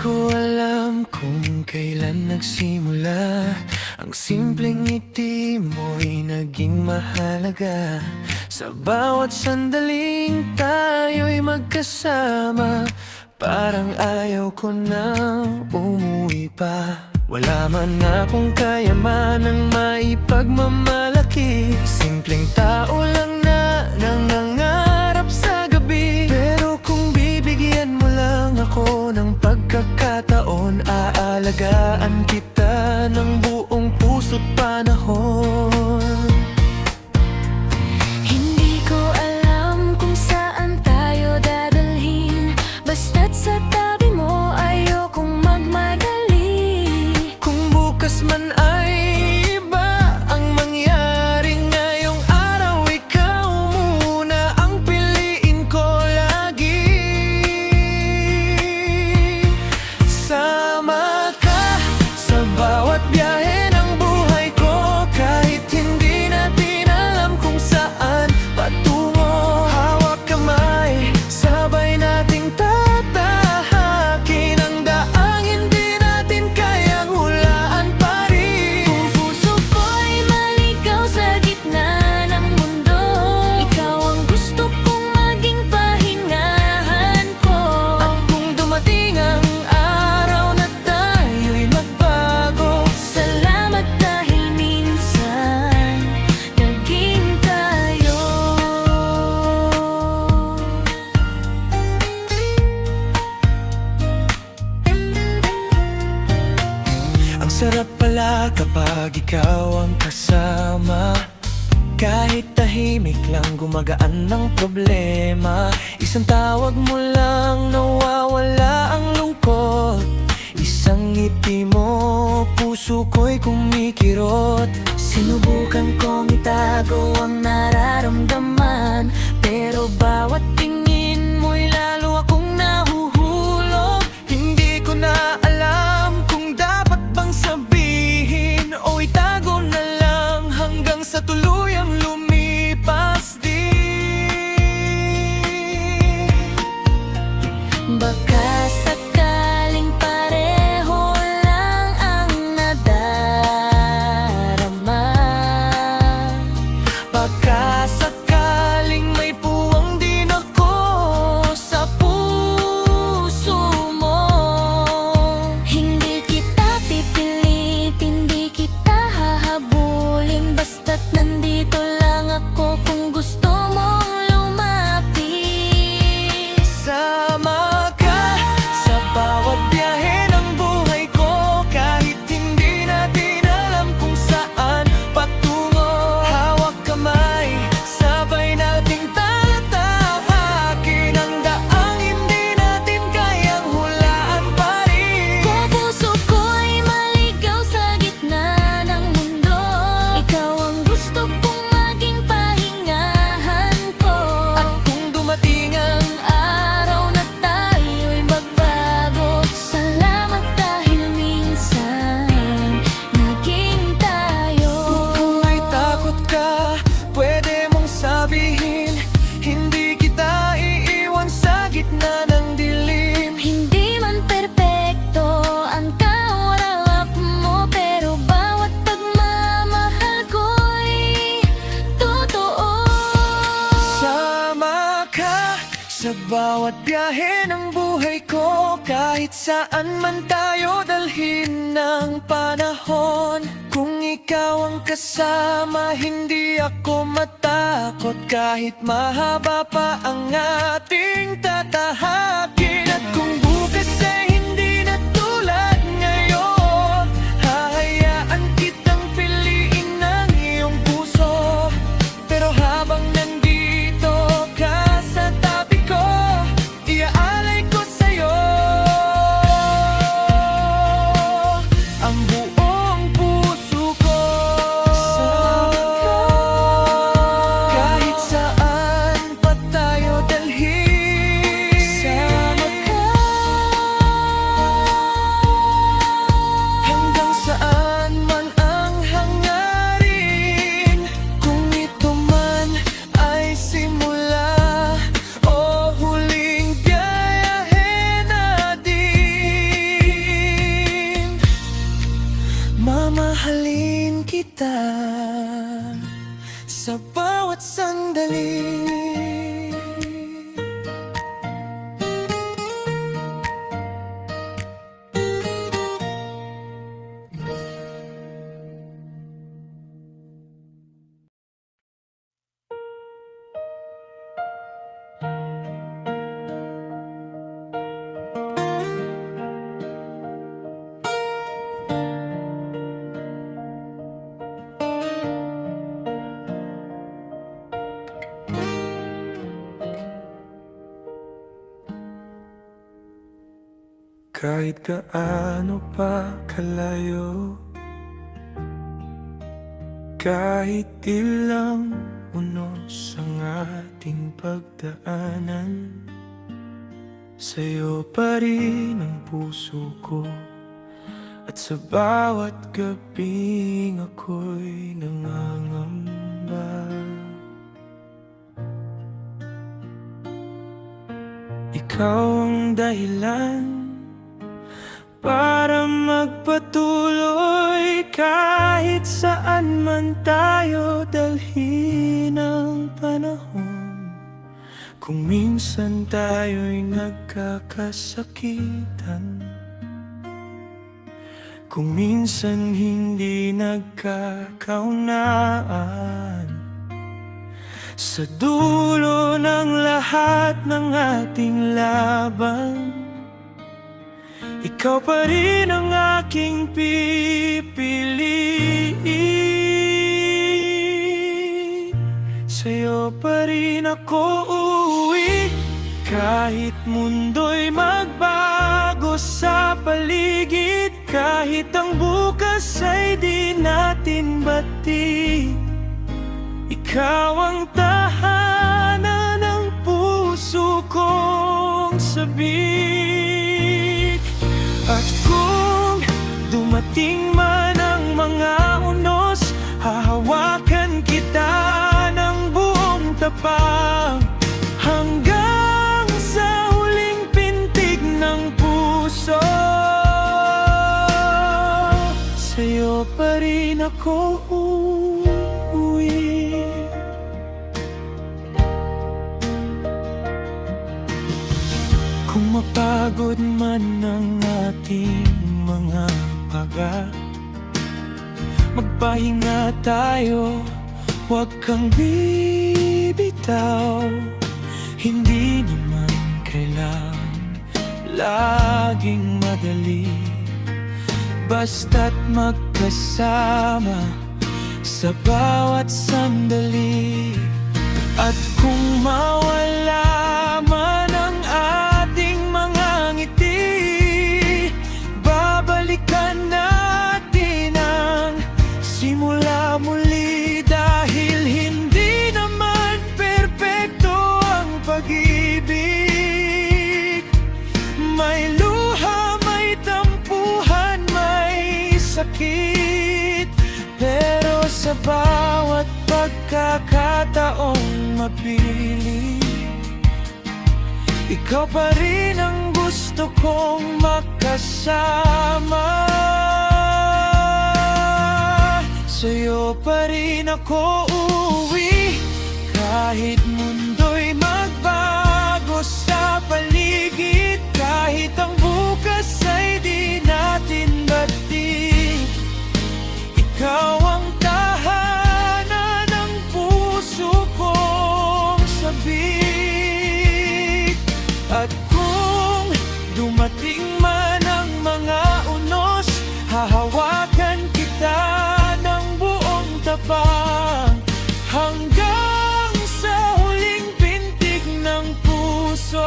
ko alam kung kailan nagsimula ang simpleng ngiti mo'y naging mahalaga. Sa bawat sandaling tayo'y magkasama, parang ayaw ko nang umuwi pa. Wala man akong kayamanang maipagmamalaki, simpleng tao lang na nangangarap sa gabi. Pero kung bibigyan mo lang ako ng pagkakataon, aalagaan kita ng buong puso't panahon. Hindi ko alam kung saan tayo dadalhin, basta't sa tabi mo ayokong magmadali. Kung bukas man ay iba ang mangyari, ngayong araw ikaw muna ang piliin ko lagi. Sama ka sa bawat biyahe ng buhay ko, kahit hindi natin alam kung saan patungo. Hawak kamay, sabay nating tatahakin ang daang hindi natin kayang hulaan pa rin. Kung puso ko'y maligaw sa gitna ng mundo, ikaw ang gusto kong maging pahingahan ko. At kung dumating ang araw na tayo'y magbago, Salamat dahil minsan naging tayo. ang sarap pala kapag ikaw ang kasama. Kahit tahimik lang, gumagaan ng problema. Isang tawag mo lang, nawawala ang lungkot. Isang ngiti mo, puso ko'y kumikirot. Sinubukan kong itago ang nararamdaman, pero bawat tingin mo'y lalo akong nahuhulog. Hindi ko na alam kung dapat bang sabihin o itago na lang hanggang sa tuluyang lumipas din. Baka sakaling pareho lang ang nadarama, Baka sakaling may puwang din ako sa puso mo. hindi kita pipilit, hindi kita hahabulin, basta't nandito lang ako kung gusto mong lumapit. Sama ka sa bawat biyahe ng buhay ko, kahit hindi natin alam kung saan patungo. Hawak kamay, sabay nating tatahakin ang daang hindi natin kayang hulaan pa rin. Kung puso ko'y maligaw sa gitna ng mundo, ikaw ang gusto kong maging pahingahan ko. At kung dumating ang Araw na tayo'y magbago, salamat dahil minsan naging tayo. kung may takot ka, pwede mong sabihin, hindi kita iiwan sa gitna ng dilim. Hindi man perpekto ang kaharap mo, pero bawat pagmamahal ko'y totoo. Sama ka sa bawat biyahe ng buhay ko, kahit saan man tayo dalhin ng panahon. Kung ikaw ang kasama, hindi ako matakot, kahit mahaba pa ang ating tatahakin. At kung bukas ay hindi na tulad ngayon, hahayaan kitang piliin ng iyong puso. Pero habang nandito ka sa tabi ko, iaalay ko sa'yo ang buong puso ko. Kahit saan pa tayo dalhin, Sama ka kita sa bawat sandali. Kahit gaano pa kalayo, kahit ilang unos ang ating pagdaanan, sa'yo pa rin ang puso ko. At sa bawat gabing ako'y nangangamba. Ikaw ang dahilan para magpatuloy kahit saan man tayo dalhin ng panahon. Kung minsan tayo'y nagkakasakitan, kung minsan hindi nagkakaunaan, sa dulo ng lahat ng ating laban, ikaw pa rin ang aking pipiliin. Sa'yo pa rin ako uuwi, kahit mundo'y magbago sa paligid, kahit ang bukas ay di natin bati. Ikaw ang tahanan ng puso kong sabik. At kung dumating man ang mga unos, hahawakan kita ng buong tapang, hanggang sa huling pintig ng puso. Sa'yo pa rin ako uuwi. Kung mapagod man ang ating mga paga, magpahinga tayo, huwag kang bibitaw. Hindi naman kailangan laging madali, basta't magkasama sa bawat sandali. At kung mawala man ang ating mga ngiti, babalikan natin ang simula muli. Dahil hindi naman perpekto ang pag-ibig, may luha, may tampuhan, may sakit, pero sa bawat pagkakataong mapili, ikaw pa rin ang gusto kong makasama. Sa'yo pa rin ako uuwi, kahit mundo'y magbago sa paligid, kahit ang bukas ay di natin bati. Ikaw ang tahanan ng puso kong sabik. At kung dumating man ang mga unos, hahawakan kita ng buong tapang, hanggang sa huling pintig ng puso.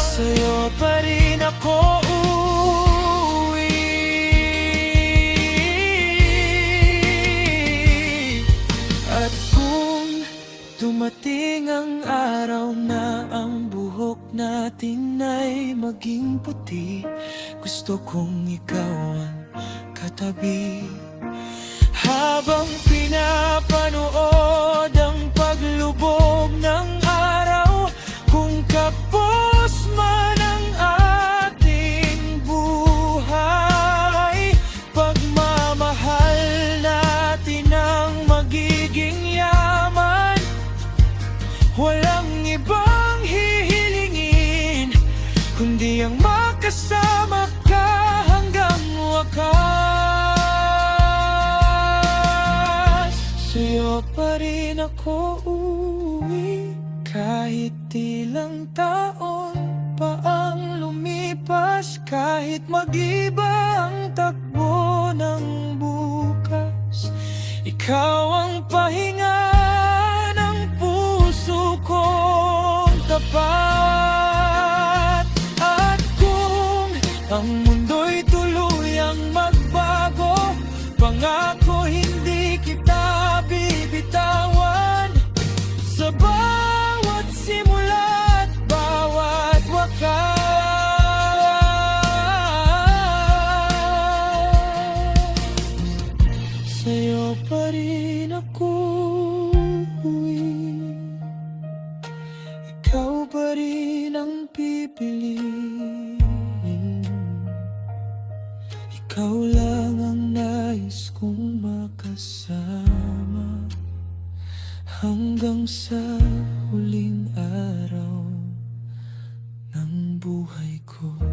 Sa'yo pa rin ako uuwi. At kung dumating ang araw na ang buhok natin ay maging puti, gusto kong ikaw ang katabi, habang pinapanood ang paglubog ng araw. Kung kapos man ang ating buhay, pagmamahal rin ako uuwi. Kahit ilang taon pa ang lumipas, kahit mag-iba ang takbo ng bukas, ikaw ang pahinga ng puso kong tapat. At kung ang mundo'y tuluyang magbago, pangako hindi kita bibitawan. Sa bawat simula at bawat wakas, sa'yo pa rin ako uwi. Ikaw pa rin ang pipiliin. Ikaw lang ang nais kong makasama hanggang sa huling araw ng buhay ko.